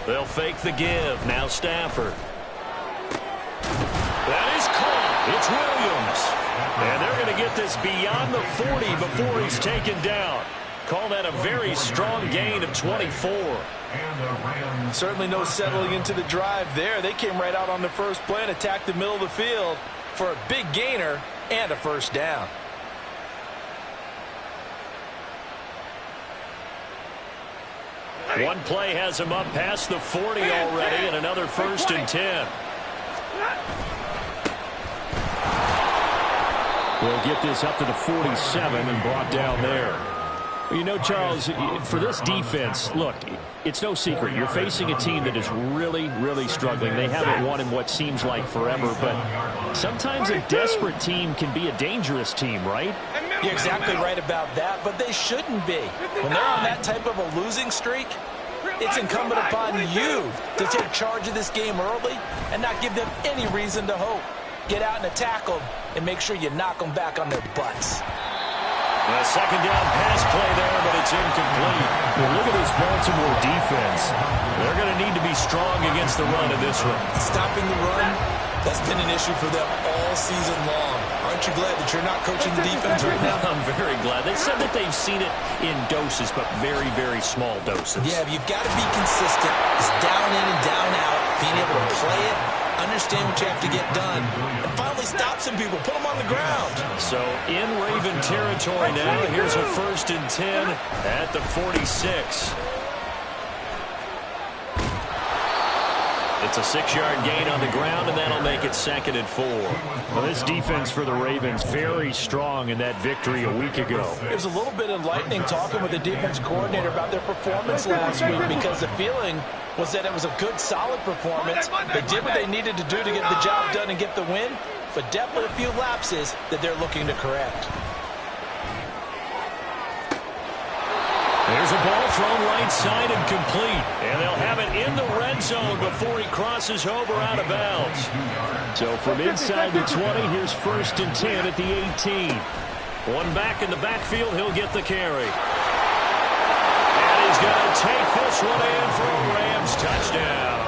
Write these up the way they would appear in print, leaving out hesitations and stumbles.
They'll fake the give. Now Stafford. That is caught. It's Williams. And they're going to get this beyond the 40 before he's taken down. Call that a very strong gain of 24. Certainly no settling into the drive there. They came right out on the first play and attacked the middle of the field for a big gainer and a first down. One play has him up past the 40 already, and another 1st and 10. We'll get this up to the 47 and brought down there. You know, Charles, for this defense, look, it's no secret. You're facing a team that is really, really struggling. They haven't won in what seems like forever, but sometimes a desperate team can be a dangerous team, right? You're exactly right about that, but they shouldn't be. When they're on that type of a losing streak, it's incumbent upon you to take charge of this game early and not give them any reason to hope. Get out and attack them and make sure you knock them back on their butts. A second down pass play there, but it's incomplete. Well, look at this Baltimore defense. They're going to need to be strong against the run in this one. Stopping the run, that's been an issue for them all season long. Aren't you glad that you're not coaching the defense right now? I'm very glad. They said that they've seen it in doses, but very, very small doses. Yeah, you've got to be consistent. It's down in and down out, being able to play it, understand what you have to get done, and finally stop some people, put them on the ground. So in Raven territory now, here's a 1st and 10 at the 46. It's a 6-yard gain on the ground, and that'll make it 2nd and 4. Well, this defense for the Ravens very strong in that victory a week ago. It was a little bit enlightening talking with the defense coordinator about their performance last week, because the feeling was that it was a good, solid performance. They did what they needed to do to get the job done and get the win, but definitely a few lapses that they're looking to correct. There's a ball thrown right side and complete. And they'll have it in the red zone before he crosses over out of bounds. So from inside the 20, here's 1st and 10 at the 18. One back in the backfield, he'll get the carry. And he's going to take this one in for a Rams touchdown.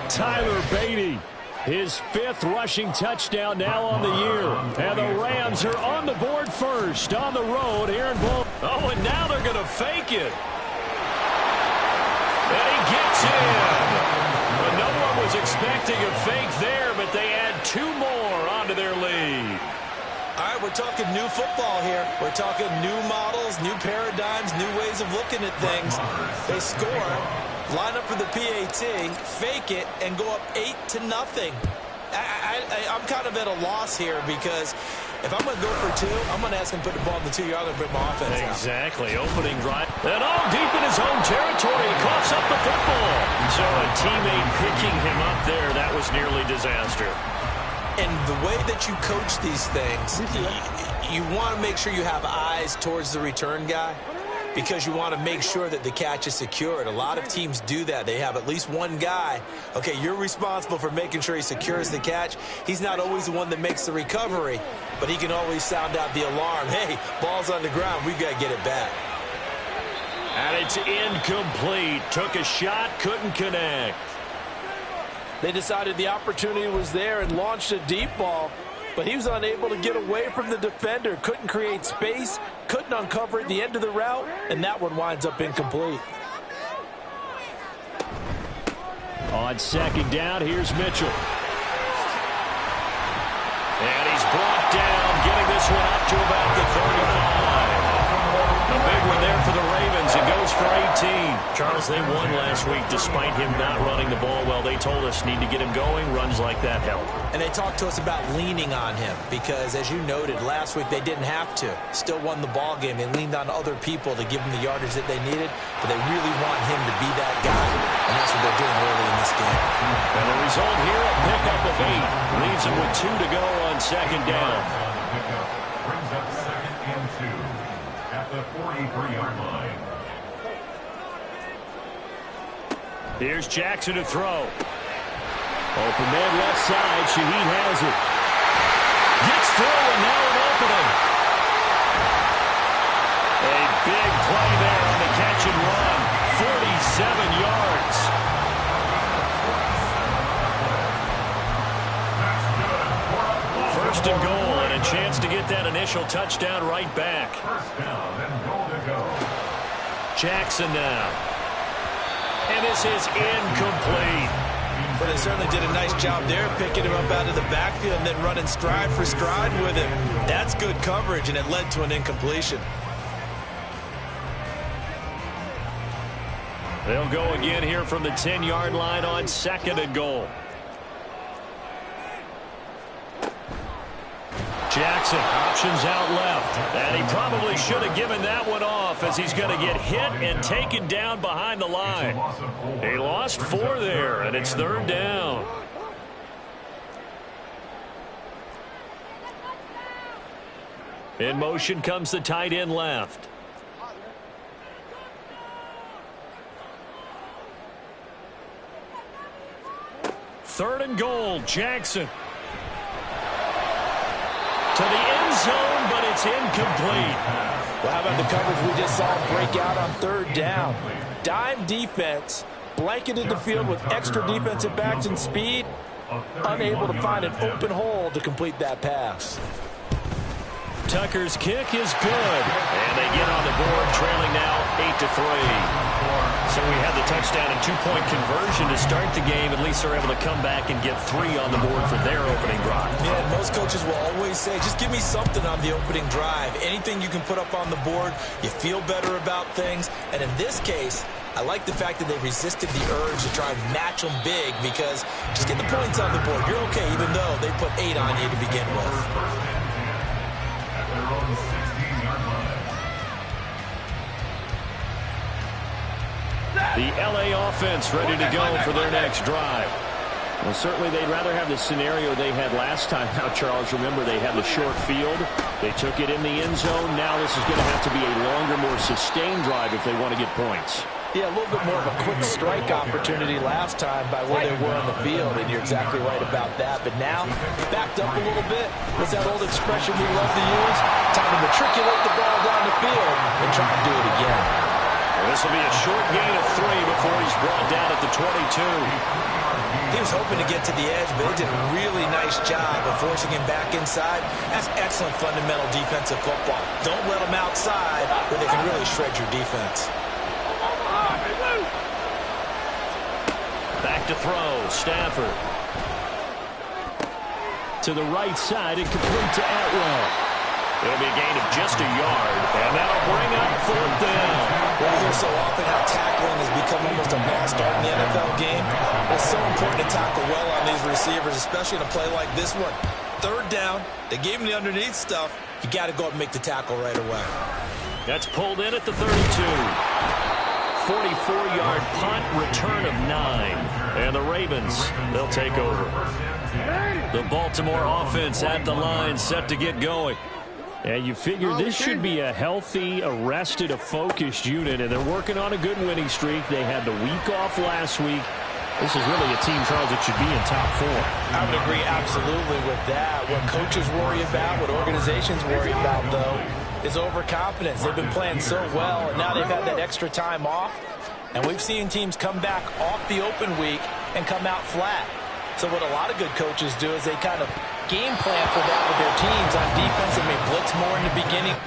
Tyler Beatty. His 5th rushing touchdown now on the year. And the Rams are on the board first on the road here in Baltimore. Oh, and now they're going to fake it. And he gets in. Well, no one was expecting a fake there, but they add 2 more onto their lead. All right, we're talking new football here. We're talking new models, new paradigms, new ways of looking at things. They score, line up for the PAT, fake it, and go up 8-0. I'm kind of at a loss here, because if I'm going to go for 2, I'm going to ask him to put the ball in the 2-yard line and bring my offense out. Exactly. Opening drive. And all deep in his own territory. He coughs up the football. So a teammate picking him up there, that was nearly disaster. And the way that you coach these things, you want to make sure you have eyes towards the return guy, because you want to make sure that the catch is secured. A lot of teams do that. They have at least one guy. Okay, you're responsible for making sure he secures the catch. He's not always the one that makes the recovery, but he can always sound out the alarm. Hey, ball's on the ground. We've got to get it back. And it's incomplete. Took a shot, couldn't connect. They decided the opportunity was there and launched a deep ball, but he was unable to get away from the defender. Couldn't create space, couldn't uncover at the end of the route, and that one winds up incomplete. On 2nd down, here's Mitchell. And he's brought down, getting this one up to about the 35. A big one there for the Ravens. It goes for 18. Charles, they won last week despite him not running the ball well. They told us need to get him going. Runs like that help. And they talked to us about leaning on him, because, as you noted, last week they didn't have to. Still won the ball game. They leaned on other people to give them the yardage that they needed, but they really want him to be that guy, and that's what they're doing early in this game. And the result here, a pickup of 8. Leaves them with 2 to go on 2nd down. Brings up 2nd and 2 at the 43-yard line. Here's Jackson to throw. Open man left side. Shaheed has it. Gets through, and now an opening. A big play there on the catch and run. 47 yards. First and goal, and a chance to get that initial touchdown right back. First down and goal to go. Jackson now. And this is incomplete. But they certainly did a nice job there, picking him up out of the backfield and then running stride for stride with him. That's good coverage, and it led to an incompletion. They'll go again here from the 10-yard line on second and goal. Jackson, options out left. And he probably should have given that one off as he's going to get hit and taken down behind the line. He lost 4 there, and it's third down. In motion comes the tight end left. Third and goal, Jackson. To the end zone, but it's incomplete. Well, how about the coverage we just saw break out on third down? Dime defense, blanketed the field with extra defensive backs and speed, unable to find an open hole to complete that pass. Tucker's kick is good, and they get on the board, trailing now 8-3. So we had the touchdown and 2-point conversion to start the game. At least they're able to come back and get 3 on the board for their opening drive. Yeah, most coaches will always say, just give me something on the opening drive. Anything you can put up on the board, you feel better about things. And in this case, I like the fact that they resisted the urge to try and match them big, because just get the points on the board. You're okay, even though they put 8 on you to begin with. At their own 16-yard line. The L.A. offense ready to go for their next drive. Well, certainly they'd rather have the scenario they had last time out, Charles. Remember, they had the short field. They took it in the end zone. Now this is going to have to be a longer, more sustained drive if they want to get points. Yeah, a little bit more of a quick strike opportunity last time by where they were on the field, and you're exactly right about that. But now, backed up a little bit. What's that old expression we love to use? Time to matriculate the ball down the field and try and do it again. This will be a short gain of 3 before he's brought down at the 22. He was hoping to get to the edge, but they did a really nice job of forcing him back inside. That's excellent fundamental defensive football. Don't let them outside where they can really shred your defense. Back to throw, Stafford. To the right side, and complete to Atwell. It'll be a gain of just a yard, and that'll bring up fourth down. Well, we hear so often how tackling has become almost a lost art in the NFL game. It's so important to tackle well on these receivers, especially in a play like this one. Third down, they gave him the underneath stuff. You got to go up and make the tackle right away. That's pulled in at the 32. 44-yard punt, return of 9. And the Ravens, they'll take over. The Baltimore offense at the line, set to get going. And you figure this should be a healthy, a rested, a focused unit, and they're working on a good winning streak. They had the week off last week. This is really a team, Charles, that should be in top 4. I would agree absolutely with that. What coaches worry about, what organizations worry about, though, is overconfidence. They've been playing so well, and now they've had that extra time off. And we've seen teams come back off the open week and come out flat. So what a lot of good coaches do is they kind of game plan for that with their teams on defense. They may blitz more in the beginning.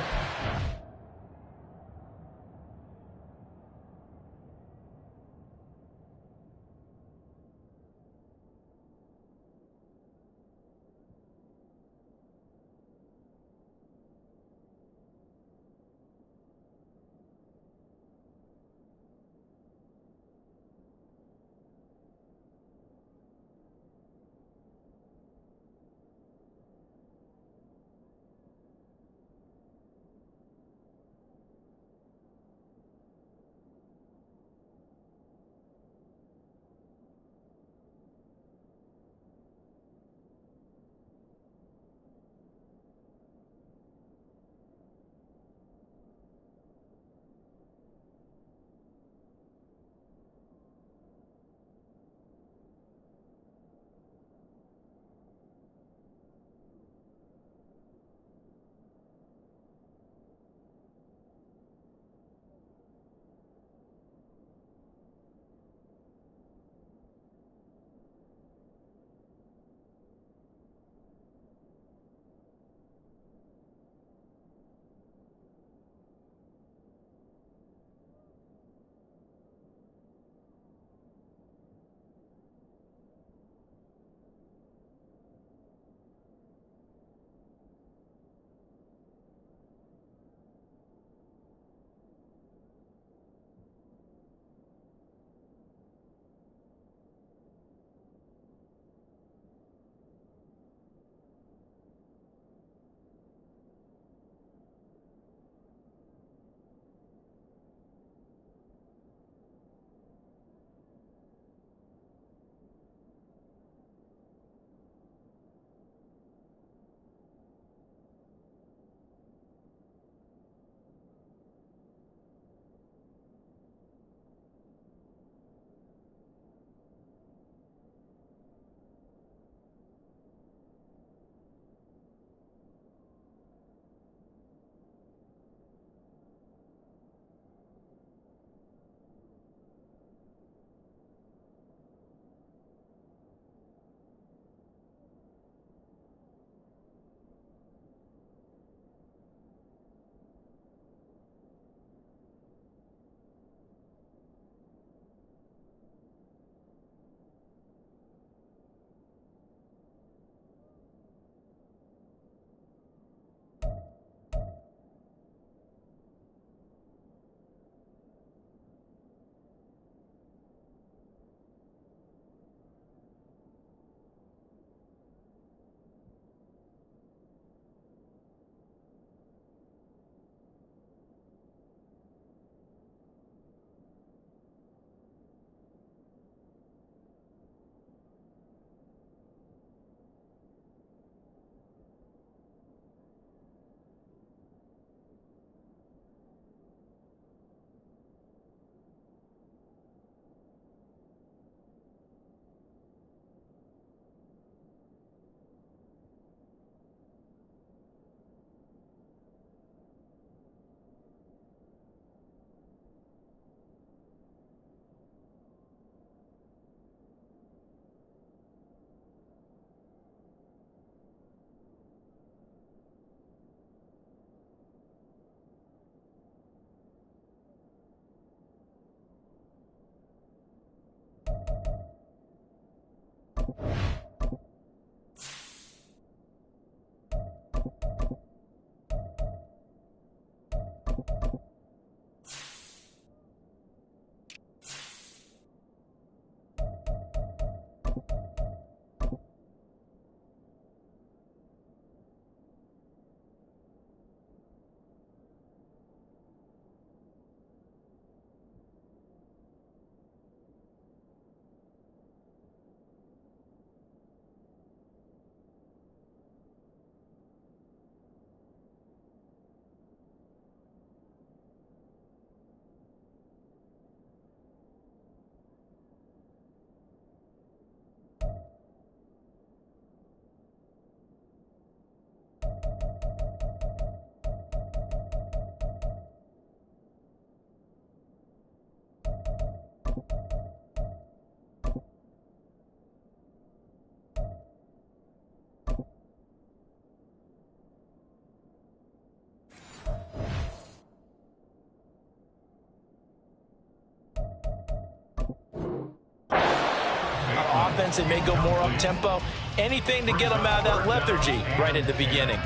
offense. They may go more up-tempo. Anything to get them out of that lethargy right at the beginning.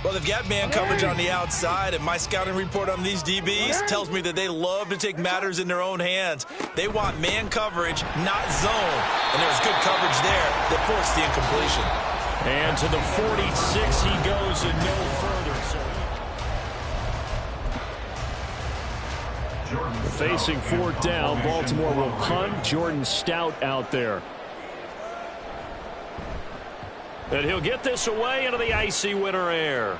Well, they've got man coverage on the outside, and my scouting report on these DBs tells me that they love to take matters in their own hands. They want man coverage, not zone. And there's good coverage there that forced the incompletion. And to the 46 he goes and no further. So facing fourth down, Baltimore will punt. Jordan Stout out there. And he'll get this away into the icy winter air.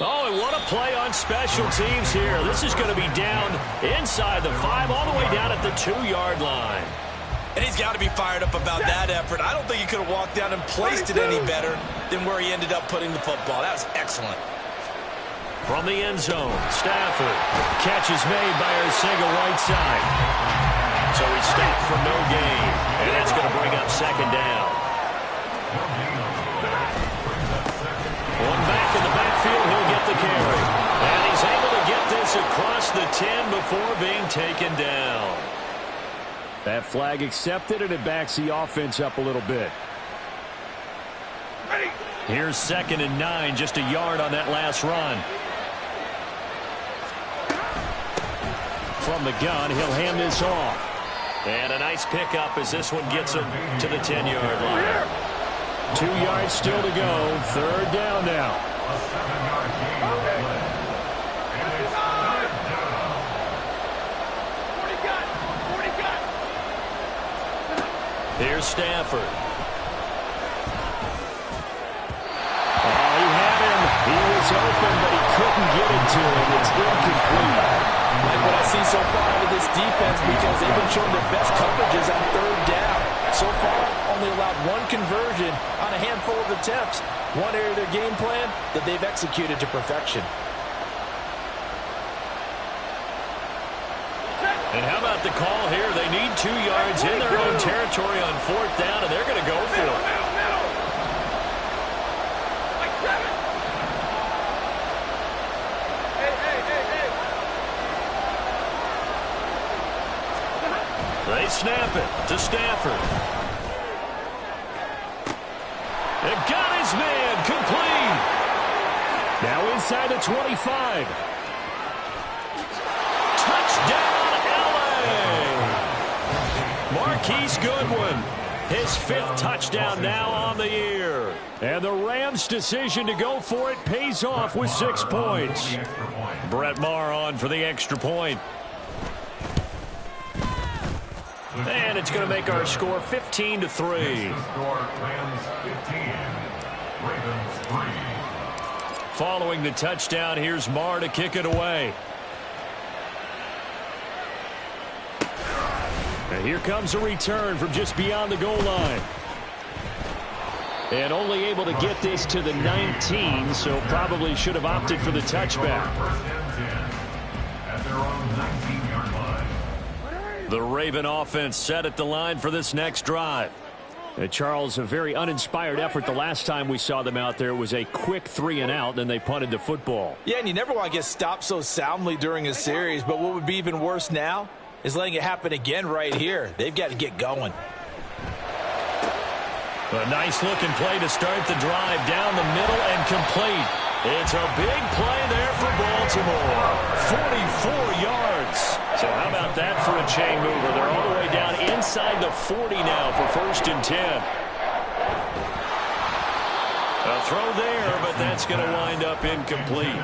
Oh, and what a play on special teams here. This is going to be down inside the 5, all the way down at the 2-yard line. And he's got to be fired up about that effort. I don't think he could have walked down and placed it any better than where he ended up putting the football. That was excellent. From the end zone, Stafford. Catch is made by Arcega-Whiteside. So he stopped for no gain. And that's going to bring up second down. One back in the backfield, he'll get the carry. And he's able to get this across the 10 before being taken down. That flag accepted, and it backs the offense up a little bit. Here's 2nd and 9, just a yard on that last run. From the gun, he'll hand this off. And a nice pickup as this one gets him to the 10-yard line. 2 yards still to go. 3rd down now. A 7-yard gain on the play. And it's 3rd down. Here's Stafford. Oh, he had him. He was open, but he couldn't get it to him. It's incomplete. Like what I see so far out of this defense, because they've been showing their best coverages on 3rd down. So far, only allowed 1 conversion on a handful of attempts. One area of their game plan that they've executed to perfection. And how about the call here? They need 2 yards in their own territory on 4th down, and they're going to go for it. They snap it to Stafford. They got his man complete. Now inside the 25. Touchdown, L.A. Marquise Goodwin. His 5th touchdown now on the year. And the Rams' decision to go for it pays off with 6 points. Brett Maher on for the extra point. And it's going to make our score 15-3. Score Rams 15, Ravens 3. Following the touchdown, here's Maher to kick it away. And here comes a return from just beyond the goal line. And only able to get this to the 19, so probably should have opted for the touchback. 1st and 10 at their own 19-yard line. The Raven offense set at the line for this next drive. Charles, a very uninspired effort the last time we saw them out there. It was a quick 3 and out, then they punted the football. Yeah, and you never want to get stopped so soundly during a series, but what would be even worse now is letting it happen again right here. They've got to get going. A nice-looking play to start the drive down the middle and complete. It's a big play there for Baltimore. 44 yards. So how about that for a chain mover? They're all the way down inside the 40 now for 1st and 10. A throw there, but that's going to wind up incomplete.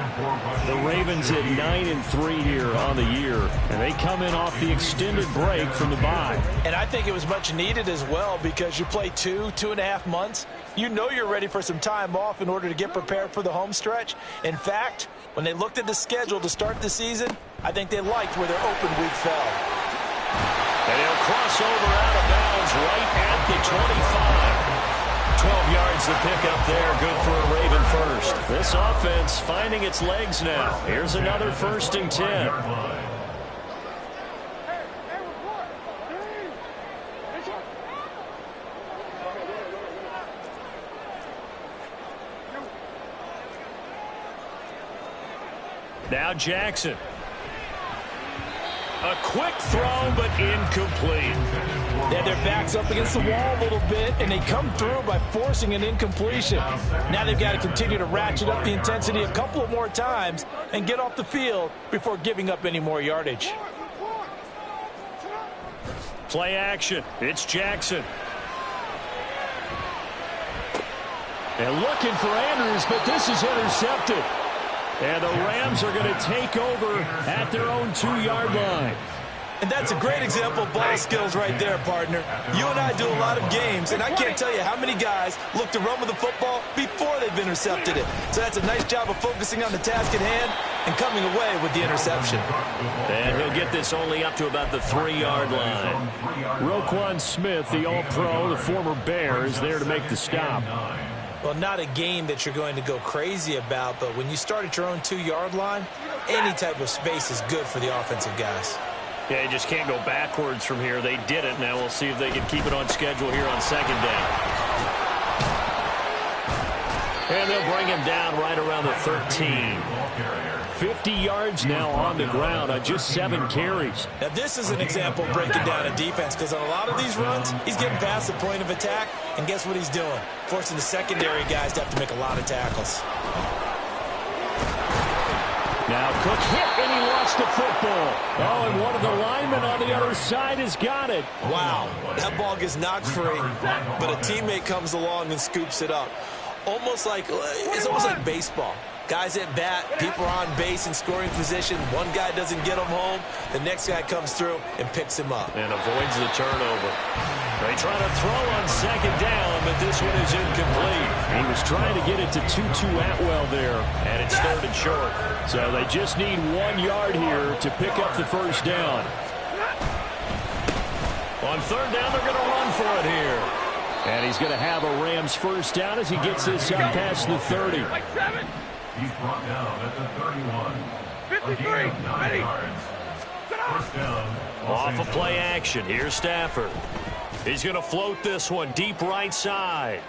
The Ravens at 9-3 here on the year, and they come in off the extended break from the bye. And I think it was much needed as well, because you play 2.5 months. You know you're ready for some time off in order to get prepared for the home stretch. In fact, when they looked at the schedule to start the season, I think they liked where their open week fell. And he'll cross over out of bounds right at the 25. 12 yards to pick up there. Good for a Raven first. This offense finding its legs now. Here's another 1st and 10. Now Jackson. A quick throw, but incomplete. Yeah, their back's up against the wall a little bit, and they come through by forcing an incompletion. Now they've got to continue to ratchet up the intensity a couple of more times and get off the field before giving up any more yardage. Play action. It's Jackson. And looking for Andrews, but this is intercepted. And the Rams are going to take over at their own 2-yard line. And that's a great example of ball skills right there, partner. You and I do a lot of games, and I can't tell you how many guys look to run with the football before they've intercepted it. So that's a nice job of focusing on the task at hand and coming away with the interception. And he'll get this only up to about the 3-yard line. Roquan Smith, the All-Pro, the former Bear, is there to make the stop. Well, not a game that you're going to go crazy about, but when you start at your own 2-yard line, any type of space is good for the offensive guys. Yeah, you just can't go backwards from here. They did it. Now we'll see if they can keep it on schedule here on 2nd down. And they'll bring him down right around the 13. 50 yards now on the ground on just 7 carries. Now, this is an example of breaking down a defense, because on a lot of these runs, he's getting past the point of attack, and guess what he's doing? Forcing the secondary guys to have to make a lot of tackles. Now Cook hit, and he lost the football. Oh, and one of the linemen on the other side has got it. Wow, that ball gets knocked free, but a teammate comes along and scoops it up. It's almost like baseball. Guys at bat, people are on base in scoring position. One guy doesn't get him home. The next guy comes through and picks him up. And avoids the turnover. They try to throw on 2nd down, but this one is incomplete. He was trying to get it to Tutu Atwell there, and it's 3rd and short. So they just need 1 yard here to pick up the 1st down. On 3rd down, they're going to run for it here. And he's going to have a Rams 1st down as he gets this up past the 30. He's brought down at the 31. 53. Ready. First down. Off of play action. Here's Stafford. He's going to float this one deep right side.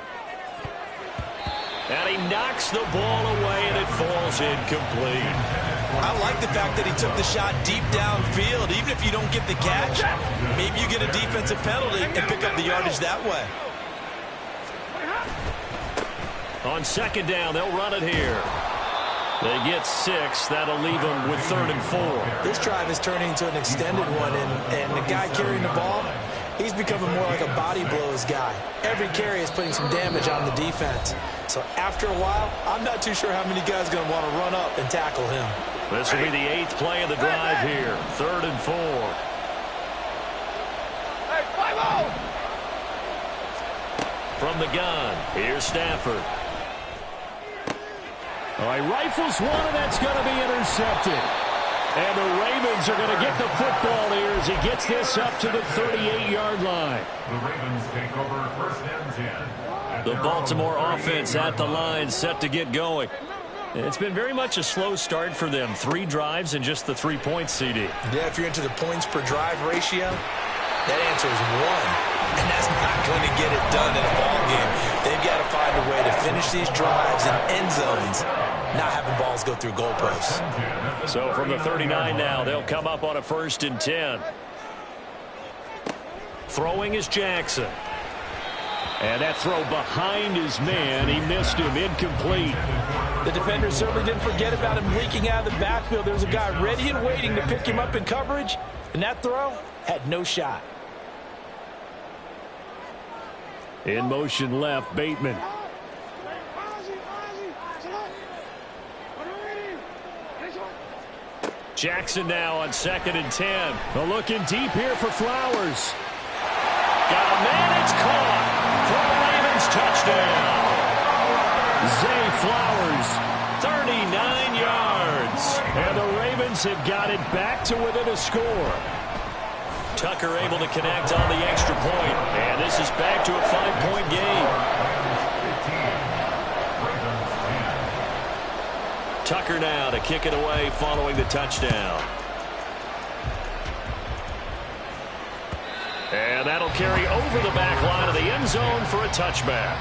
And he knocks the ball away, and it falls incomplete. I like the fact that he took the shot deep downfield. Even if you don't get the catch, maybe you get a defensive penalty and pick up the yardage that way. On 2nd down, they'll run it here. They get 6. That'll leave them with 3rd and 4. This drive is turning into an extended one, and the guy carrying the ball, he's becoming more like a body blows guy. Every carry is putting some damage on the defense. So after a while, I'm not too sure how many guys are going to want to run up and tackle him. This will be the 8th play of the drive here. 3rd and 4. From the gun, here's Stafford. All right, rifles one, and that's going to be intercepted. And the Ravens are going to get the football here as he gets this up to the 38-yard line. The Ravens take over 1st and 10. The Baltimore offense at the line, set to get going. It's been very much a slow start for them. 3 drives and just the 3 points, CD. Yeah, if you're into the points per drive ratio, that answer is 1. And that's not going to get it done in a ball game. They've got to find a way to finish these drives in end zones, not having balls go through goalposts. So from the 39 now, they'll come up on a 1st and 10. Throwing is Jackson. And that throw behind his man, he missed him, incomplete. The defender certainly didn't forget about him leaking out of the backfield. There was a guy ready and waiting to pick him up in coverage, and that throw had no shot. In motion left, Bateman. Jackson now on 2nd and 10. A looking deep here for Flowers. Got a man, it's caught for the Ravens touchdown. Zay Flowers, 39 yards. And the Ravens have got it back to within a score. Tucker able to connect on the extra point. And this is back to a 5-point game. Tucker now to kick it away following the touchdown. And that'll carry over the back line of the end zone for a touchback.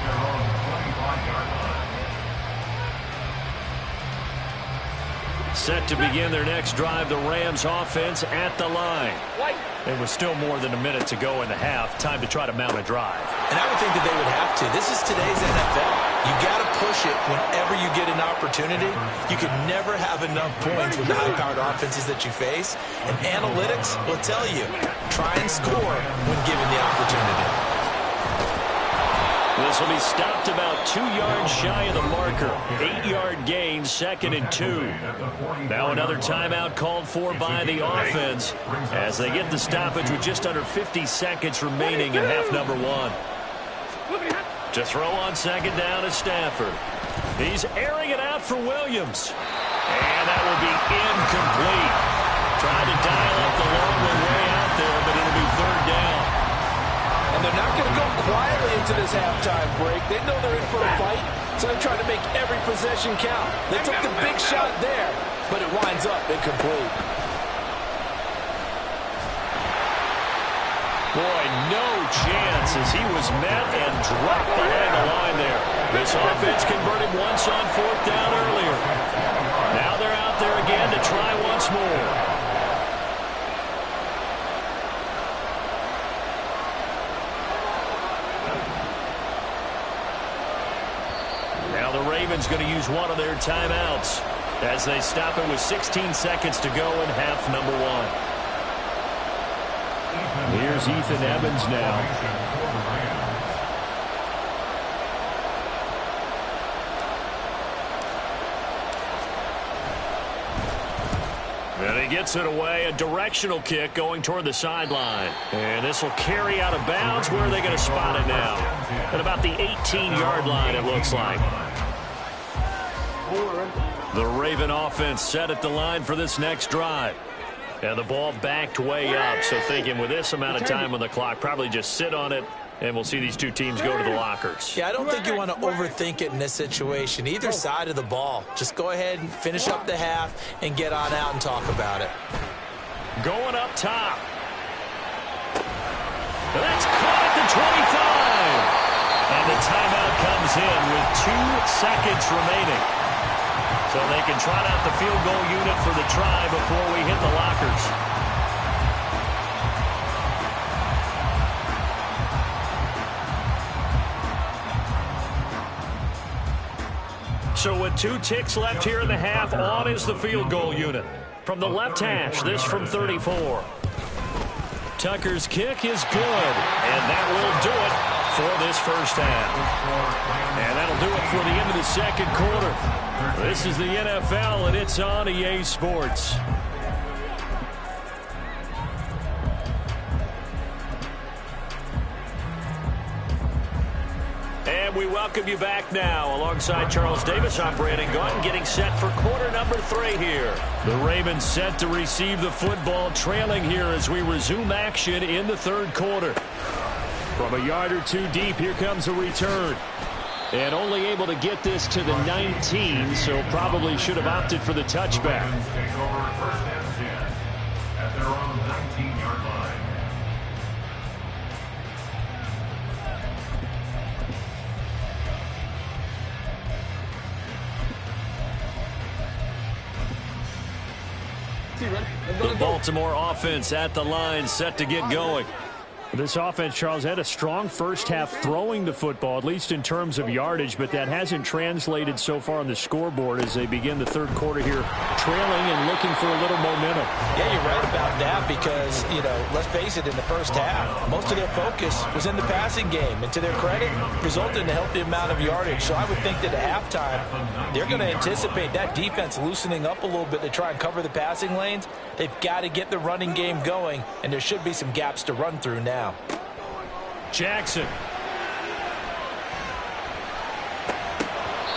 Set to begin their next drive, the Rams offense at the line. It was still more than a minute to go in the half. Time to try to mount a drive. And I would think that they would have to. This is today's NFL. You got to push it whenever you get an opportunity. You can never have enough points with the high-powered offenses that you face. And analytics will tell you, try and score when given the opportunity. This will be stopped about 2 yards shy of the marker. 8-yard gain, 2nd and 2. Now another timeout called for by the offense as they get the stoppage with just under 50 seconds remaining in half number 1. To throw on 2nd down is Stafford. He's airing it out for Williams. And that will be incomplete. Trying to dial up the long one way out there, but it'll be 3rd down. And they're not going to go quietly into this halftime break. They know they're in for a fight, so they're trying to make every possession count. They took the big shot there, but it winds up incomplete. Boy, no chance as he was met and dropped behind the line there. This offense converted once on 4th down earlier. Now they're out there again to try once more. Ravens going to use one of their timeouts as they stop it with 16 seconds to go in half number 1. Here's Ethan Evans now. And he gets it away, a directional kick going toward the sideline. And this will carry out of bounds. Where are they going to spot it now? At about the 18-yard line, it looks like. The Raven offense set at the line for this next drive. And the ball backed way up, so thinking with this amount of time on the clock, probably just sit on it, and we'll see these two teams go to the lockers. Yeah, I don't think you want to overthink it in this situation. Either side of the ball. Just go ahead and finish up the half and get on out and talk about it. Going up top. That's caught at the 25. And the timeout comes in with 2 seconds remaining. So they can trot out the field goal unit for the try before we hit the lockers. So with 2 ticks left here in the half, on is the field goal unit. From the left hash, this from 34. Tucker's kick is good, and that will do it for this first half. And that'll do it for the end of the second quarter. This is the NFL, and it's on EA Sports. And we welcome you back now alongside Charles Davis. I'm Brandon Gaudin getting set for quarter number 3 here. The Ravens set to receive the football, trailing here as we resume action in the third quarter. From a yard or 2 deep, here comes a return. And only able to get this to the 19, so probably should have opted for the touchback. Take over 1st and 10 at their own 19-yard line. The Baltimore offense at the line, set to get going. This offense, Charles, had a strong first half throwing the football, at least in terms of yardage, but that hasn't translated so far on the scoreboard as they begin the third quarter here, trailing and looking for a little momentum. Yeah, you're right about that because, let's face it, in the first half, most of their focus was in the passing game, and to their credit, resulted in a healthy amount of yardage. So I would think that at halftime, they're going to anticipate that defense loosening up a little bit to try and cover the passing lanes. They've got to get the running game going, and there should be some gaps to run through now. Jackson.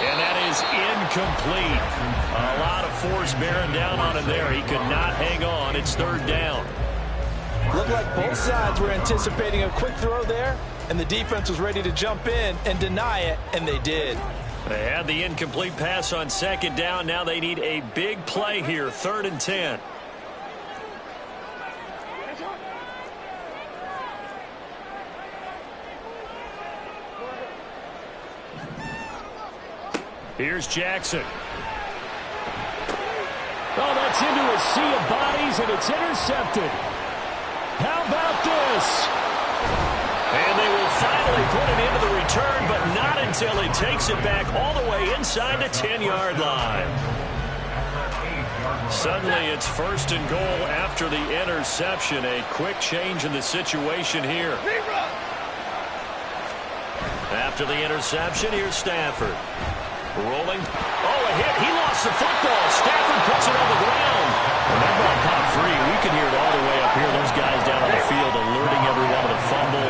And that is incomplete. A lot of force bearing down on him there. He could not hang on. It's 3rd down. Looked like both sides were anticipating a quick throw there, and the defense was ready to jump in and deny it, and they did. They had the incomplete pass on 2nd down. Now they need a big play here, 3rd and 10. Here's Jackson. Gets into a sea of bodies, and it's intercepted. How about this? And they will finally put it into the return, but not until it takes it back all the way inside the 10-yard line. Suddenly, it's 1st and goal after the interception. A quick change in the situation here. After the interception, here's Stafford. Rolling. Oh, a hit. He lost the football. Stafford puts it on the ground. And that ball popped free. We can hear it all the way up here. Those guys down on the field alerting everyone of the fumble.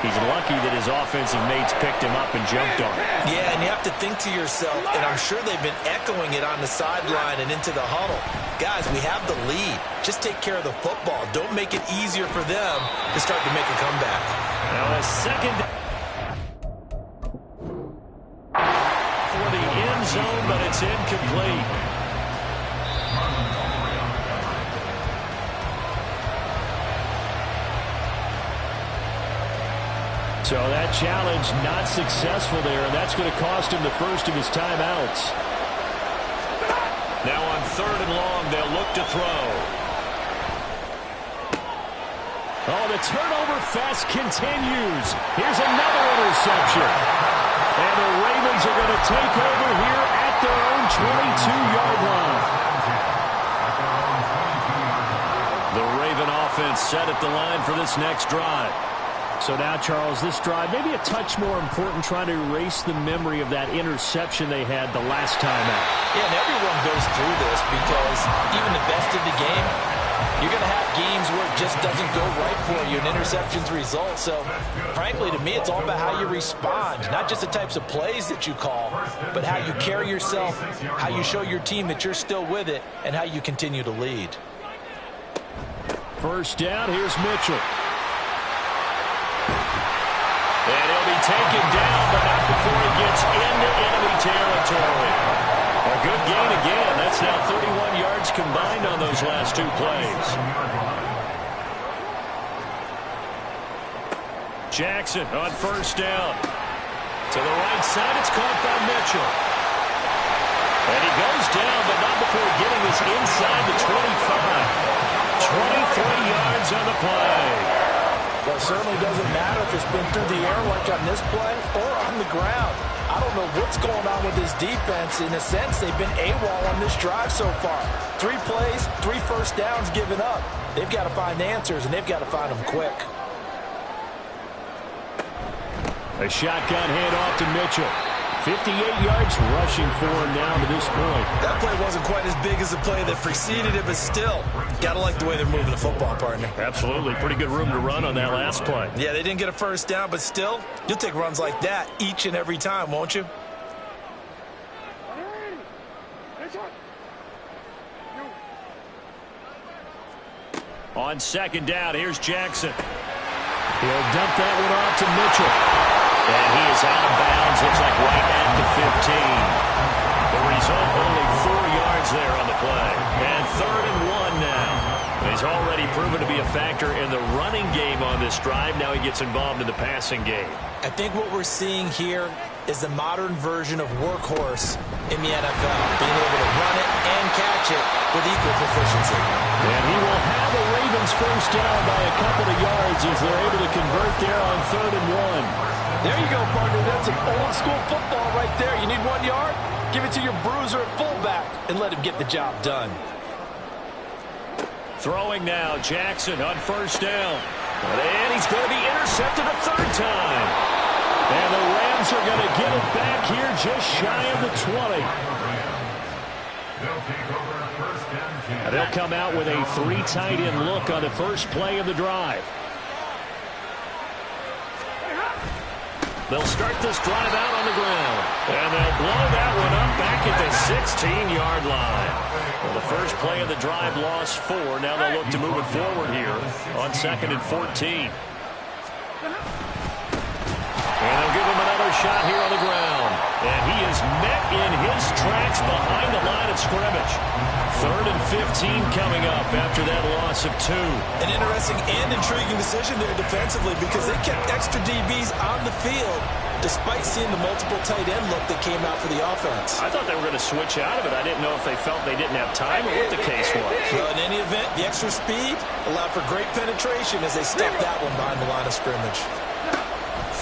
He's lucky that his offensive mates picked him up and jumped on him. Yeah, and you have to think to yourself, and I'm sure they've been echoing it on the sideline and into the huddle. Guys, we have the lead. Just take care of the football. Don't make it easier for them to start to make a comeback. Now a second for the end zone, but it's incomplete. So that challenge not successful there, and that's going to cost him the first of his timeouts. Now on 3rd and long, they'll look to throw. Oh, the turnover fest continues. Here's another interception. And the Ravens are going to take over here at their own 22-yard line. The Raven offense set at the line for this next drive. So now, Charles, this drive maybe a touch more important, trying to erase the memory of that interception they had the last time out. Yeah, and everyone goes through this because even the best in the game, you're going to have games where it just doesn't go right for you, and interceptions result. So, frankly, to me, it's all about how you respond, not just the types of plays that you call, but how you carry yourself, how you show your team that you're still with it, and how you continue to lead. First down, here's Mitchell. And he'll be taken down, but not before he gets into enemy territory. A good gain again. That's now 31 yards combined on those last 2 plays. Jackson on first down. To the right side, it's caught by Mitchell. And he goes down, but not before getting this inside the 25. 23 yards on the play. Well, it certainly doesn't matter if it's been through the air like on this play or on the ground. I don't know what's going on with this defense. In a sense, they've been AWOL on this drive so far. 3 plays, 3 first downs given up. They've got to find answers, and they've got to find them quick. A shotgun handoff to Mitchell. 58 yards rushing for him now to this point. That play wasn't quite as big as the play that preceded it, but still, got to like the way they're moving the football, partner. Absolutely. Pretty good room to run on that last play. Yeah, they didn't get a first down, but still, you'll take runs like that each and every time, won't you? On second down, here's Jackson. He'll dump that one off to Mitchell. And he is out of bounds, looks like right at the 15. The result, only 4 yards there on the play. And 3rd and 1 now. He's already proven to be a factor in the running game on this drive. Now he gets involved in the passing game. I think what we're seeing here is the modern version of workhorse in the NFL, being able to run it and catch it with equal proficiency. And he will have the Ravens first down by a couple of yards as they're able to convert there on 3rd and 1. There you go, partner. That's some old-school football right there. You need 1 yard? Give it to your bruiser at fullback and let him get the job done. Throwing now, Jackson on first down. And he's going to be intercepted a 3rd time. And the Rams are going to get it back here just shy of the 20. And they'll come out with a 3 tight end look on the first play of the drive. They'll start this drive out on the ground. And they'll blow that one up back at the 16-yard line. Well, the first play of the drive lost 4. Now they'll look to move it forward here on 2nd and 14. And they'll give him another shot here on the ground. And he is met in his tracks behind the line of scrimmage. 3rd and 15 coming up after that loss of 2. An interesting and intriguing decision there defensively because they kept extra DBs on the field despite seeing the multiple tight end look that came out for the offense. I thought they were going to switch out of it. I didn't know if they felt they didn't have time or what the case was. Well, in any event, the extra speed allowed for great penetration as they stuffed that one behind the line of scrimmage.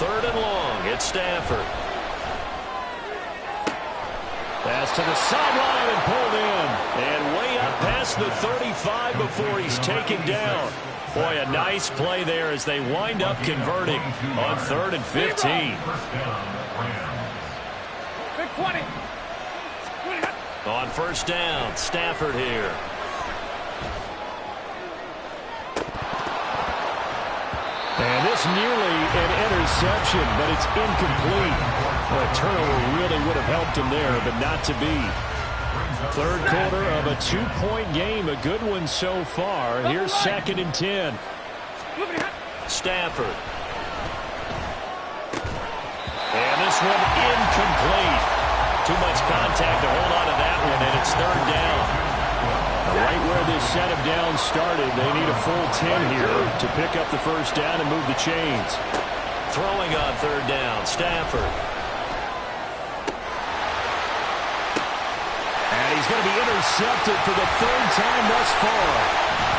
3rd and long. It's Stafford. Pass to the sideline and pulled in. And way up past the 35 before he's taken down. Boy, a nice play there as they wind up converting on 3rd and 15. On 1st down, Stafford here. And this nearly an interception, but it's incomplete. Well, a turnover really would have helped him there, but not to be. 3rd quarter of a 2-point game, a good one so far. Here's 2nd and 10. Stafford. And this one incomplete. Too much contact to hold on to that one, and it's 3rd down. Right where this setup down started, they need a full 10 here to pick up the 1st down and move the chains. Throwing on 3rd down, Stafford. And he's going to be intercepted for the 3rd time thus far.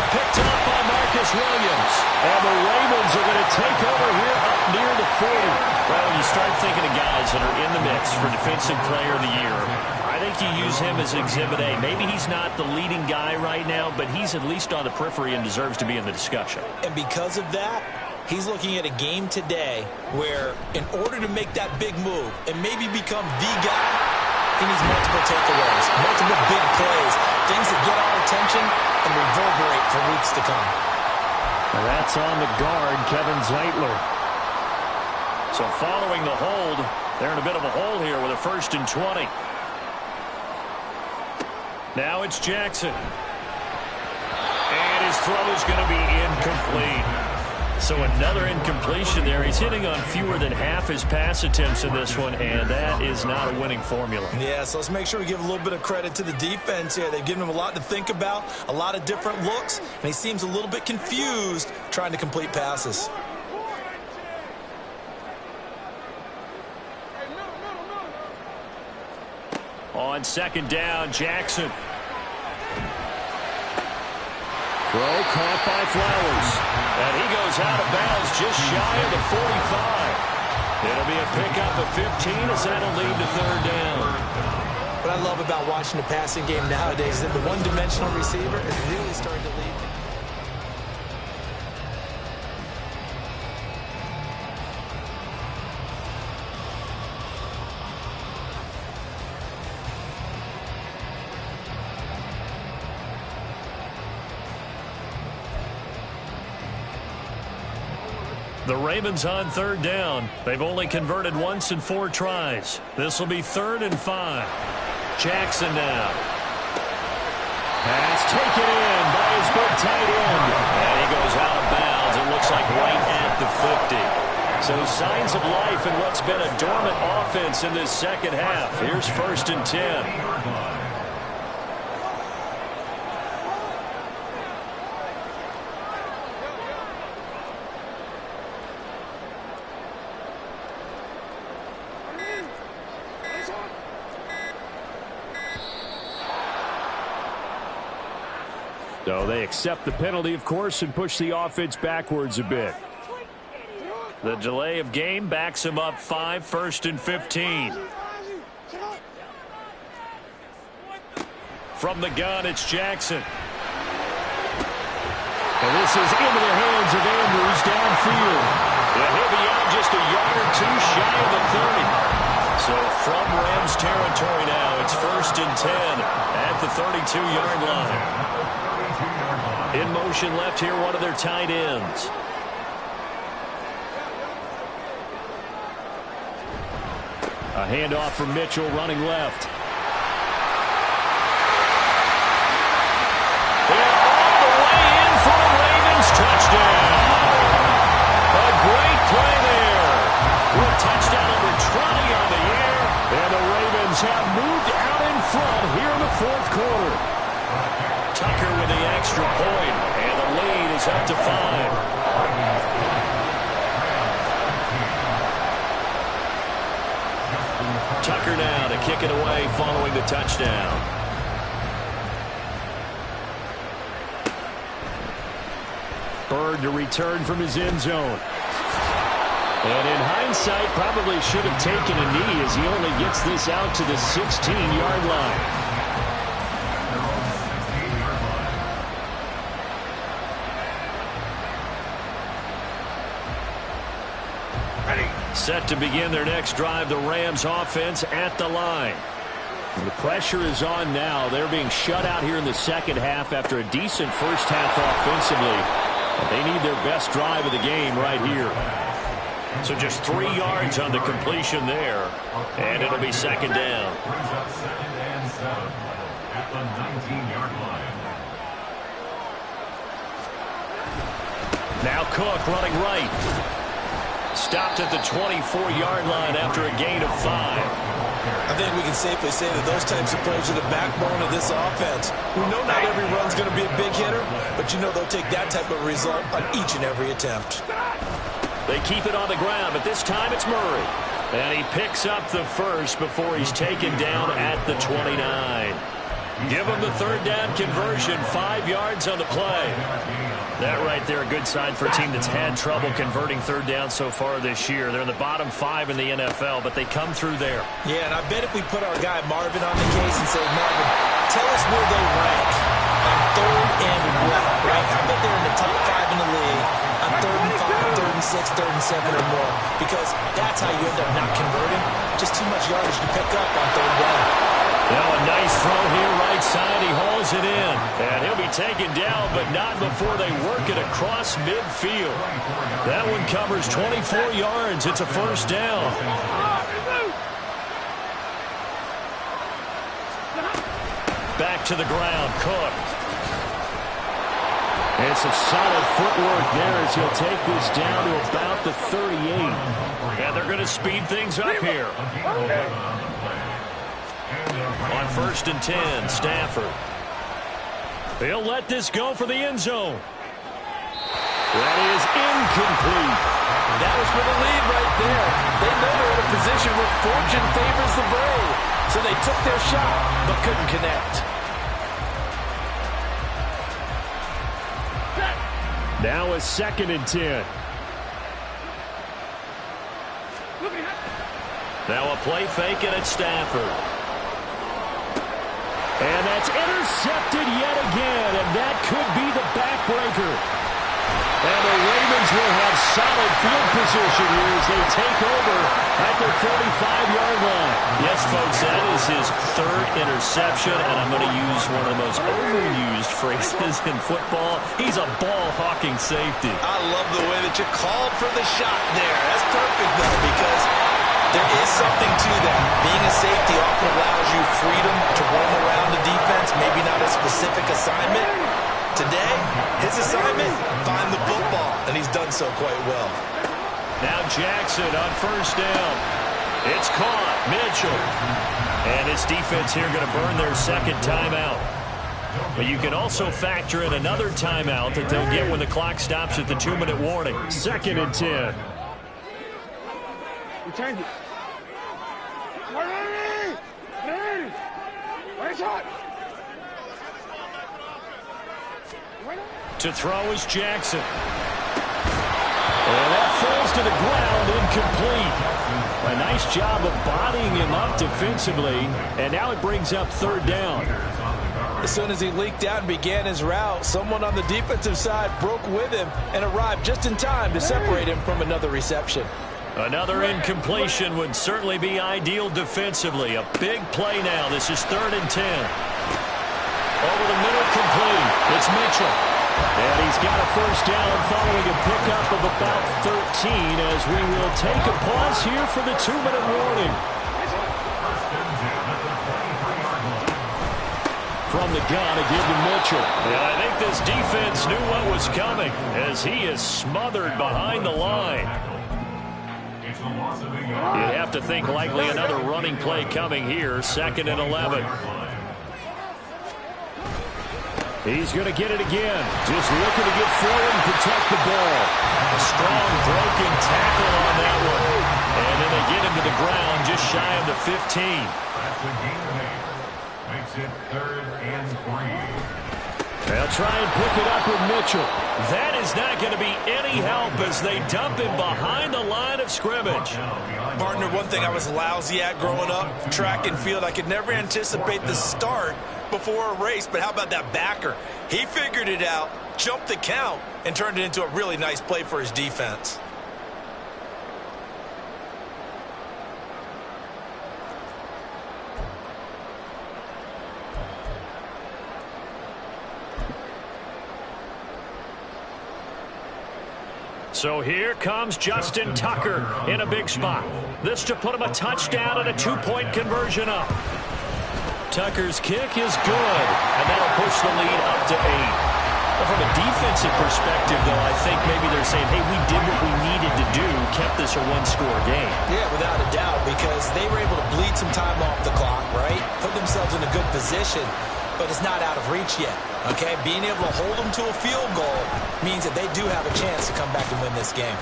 Picked up by Marcus Williams. And the Ravens are going to take over here up near the 40. Well, when you start thinking of guys that are in the mix for Defensive Player of the Year, I think you use him as Exhibit A. Maybe he's not the leading guy right now, but he's at least on the periphery and deserves to be in the discussion. And because of that, he's looking at a game today where in order to make that big move and maybe become the guy, he needs multiple takeaways, multiple big plays, things that get our attention and reverberate for weeks to come. And that's on the guard, Kevin Zeitler. So following the hold, they're in a bit of a hole here with a 1st and 20. Now it's Jackson. And his throw is going to be incomplete. So another incompletion there. He's hitting on fewer than half his pass attempts in this one, and that is not a winning formula. Yeah, so let's make sure we give a little bit of credit to the defense here. They've given him a lot to think about, a lot of different looks, and he seems a little bit confused trying to complete passes. On 2nd down, Jackson. Throw caught by Flowers. And he goes out of bounds just shy of the 45. It'll be a pickup of 15 as that'll lead to 3rd down. What I love about watching the passing game nowadays is that the one-dimensional receiver is really starting to lead. The Ravens on 3rd down. They've only converted once in 4 tries. This will be 3rd and 5. Jackson now. Pass taken in by his big tight end. And he goes out of bounds. It looks like right at the 50. So signs of life in what's been a dormant offense in this 2nd half. Here's 1st and 10. So they accept the penalty, of course, and push the offense backwards a bit. The delay of game backs him up 5, 1st and 15. From the gun, it's Jackson. And this is into the hands of Andrews downfield. And he'll be out just a yard or 2 shy of the 30. So from Rams territory now, it's 1st and 10 at the 32-yard line. In motion left here, one of their tight ends. A handoff from Mitchell running left. And all the way in for the Ravens touchdown. A great play there. With a touchdown over 20 on the air. And the Rams have moved out in front here in the fourth quarter. Tucker with the extra point, and the lead is up to 5. Tucker now to kick it away following the touchdown. Bird to return from his end zone. And in hindsight, probably should have taken a knee as he only gets this out to the 16-yard line. Set to begin their next drive, the Rams offense at the line. The pressure is on now. They're being shut out here in the second half after a decent first half offensively. But they need their best drive of the game right here. So just 3 yards on the completion there. And it'll be second down. Brings up 2nd and 7 at the 19-yard line. Now Cook running right. Stopped at the 24-yard line after a gain of 5. I think we can safely say that those types of plays are the backbone of this offense. We know not every run's going to be a big hitter, but you know they'll take that type of result on each and every attempt. They keep it on the ground, but this time it's Murray. And he picks up the first before he's taken down at the 29. Give him the third down conversion, 5 yards on the play. That right there, a good sign for a team that's had trouble converting third down so far this year. They're in the bottom 5 in the NFL, but they come through there. Yeah, and I bet if we put our guy Marvin on the case and say, Marvin, tell us where they rank on third and what, right? I bet they're in the top 5 in the league on third and 5, third and 6, third and 7 or more, because that's how you end up not converting. Just too much yardage to pick up on third down. Now a nice throw here right side. He hauls it in. And he'll be taken down, but not before they work it across midfield. That one covers 24 yards. It's a first down. Back to the ground, Cook. And some solid footwork there as he'll take this down to about the 38. And they're going to speed things up here. On 1st and 10, Stafford. He'll let this go for the end zone. That is incomplete. That was for the lead right there. They know they're in a position where fortune favors the brave. So they took their shot, but couldn't connect. Now a 2nd and 10. Now a play fake, and it's Stafford. And that's intercepted yet again, and that could be the backbreaker. And the Ravens will have solid field position here as they take over at their 45-yard line. Yes, folks, that is his 3rd interception, and I'm going to use one of the most overused phrases in football. He's a ball-hawking safety. I love the way that you called for the shot there. That's perfect, though, because there is something to that. Being a safety often allows you freedom to roam around the defense, maybe not a specific assignment. Today, his assignment, find the football, and he's done so quite well. Now Jackson on 1st down. It's caught. Mitchell. And his defense here going to burn their 2nd timeout. But you can also factor in another timeout that they'll get when the clock stops at the 2-minute warning. 2nd and 10. Return it. To throw is Jackson. And that falls to the ground, incomplete. A nice job of bodying him up defensively, and now it brings up 3rd down. As soon as he leaked out and began his route, someone on the defensive side broke with him and arrived just in time to separate him from another reception. Another incompletion would certainly be ideal defensively. A big play now. This is 3rd and 10. Over the middle, complete. It's Mitchell. And he's got a first down following a pickup of about 13 as we will take a pause here for the 2-minute warning. From the gun, a give to Mitchell. And I think this defense knew what was coming as he is smothered behind the line. That's a loss of 8 yards. You'd have to think likely another running play coming here, 2nd and 11. He's going to get it again. Just looking to get forward and protect the ball. A strong broken tackle on that one. And then they get him to the ground just shy of the 15. That's a gain of 8. Makes it 3rd and 3. They'll try and pick it up with Mitchell. That is not going to be any help as they dump him behind the line of scrimmage. Partner, one thing I was lousy at growing up, track and field, I could never anticipate the start before a race, but how about that backer? He figured it out, jumped the count, and turned it into a really nice play for his defense. So here comes Justin Tucker in a big spot. This to put him a touchdown and a 2-point conversion up. Tucker's kick is good, and that'll push the lead up to 8. Well, from a defensive perspective, though, I think maybe they're saying, hey, we did what we needed to do, kept this a 1-score game. Yeah, without a doubt, because they were able to bleed some time off the clock, right? Put themselves in a good position, but it's not out of reach yet, okay? Being able to hold them to a field goal means that they do have a chance to come back and win this game.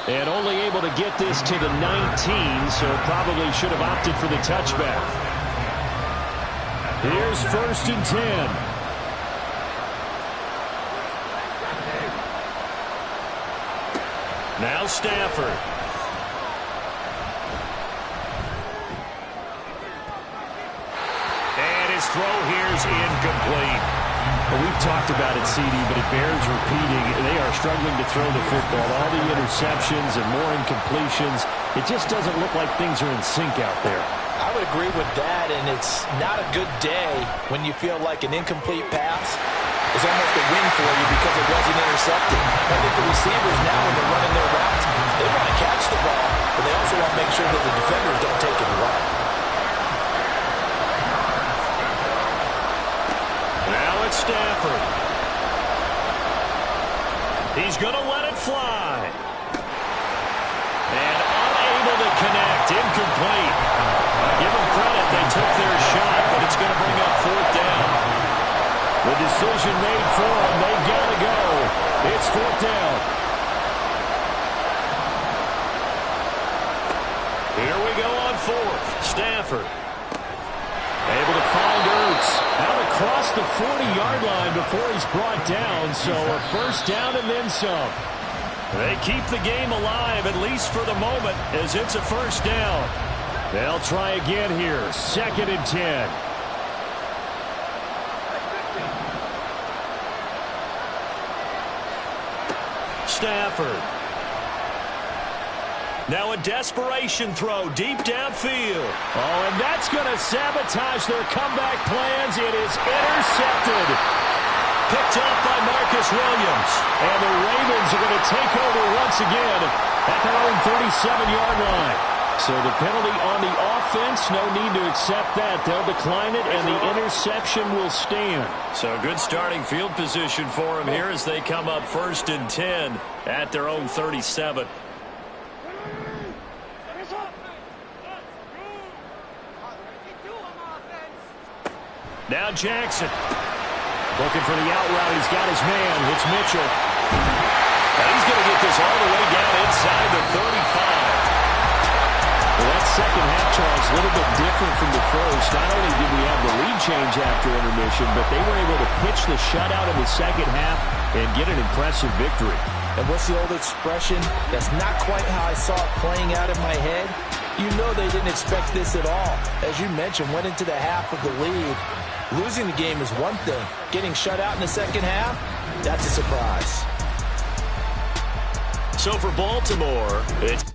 And only able to get this to the 19, so probably should have opted for the touchback. Here's 1st and 10. Now Stafford. And his throw here's incomplete. Well, we've talked about it, CD, but it bears repeating. They are struggling to throw the football. All the interceptions and more incompletions. It just doesn't look like things are in sync out there. I would agree with that, and it's not a good day when you feel like an incomplete pass is almost a win for you because it wasn't intercepted. I think the receivers now, when they're running their routes, they want to catch the ball, but they also want to make sure that the defenders don't take it away. Now it's Stafford. He's going to let it fly. And unable to connect. Incomplete. Give them credit. They took their shot, but it's going to bring up 4th down. The decision made for them. They've got to go. It's 4th down. Here we go on 4th. Stafford. Able to find Ertz. Out across the 40-yard line before he's brought down. So a 1st down and then some. They keep the game alive, at least for the moment, as it's a 1st down. They'll try again here. 2nd and 10. Stafford. Now a desperation throw deep downfield. Oh, and that's going to sabotage their comeback plans. It is intercepted. Picked up by Marcus Williams. And the Ravens are going to take over once again at their own 37-yard line. So the penalty on the offense, no need to accept that. They'll decline it, and the interception will stand. So good starting field position for them here as they come up 1st and 10 at their own 37. Now Jackson. Looking for the out route. He's got his man. It's Mitchell. And he's going to get this all the way down inside the 35. Well, that second half, Charles, a little bit different from the first. Not only did we have the lead change after intermission, but they were able to pitch the shutout in the second half and get an impressive victory. And what's the old expression? That's not quite how I saw it playing out in my head. You know they didn't expect this at all. As you mentioned, went into the half of the lead. Losing the game is one thing. Getting shut out in the second half, that's a surprise. So for Baltimore, it's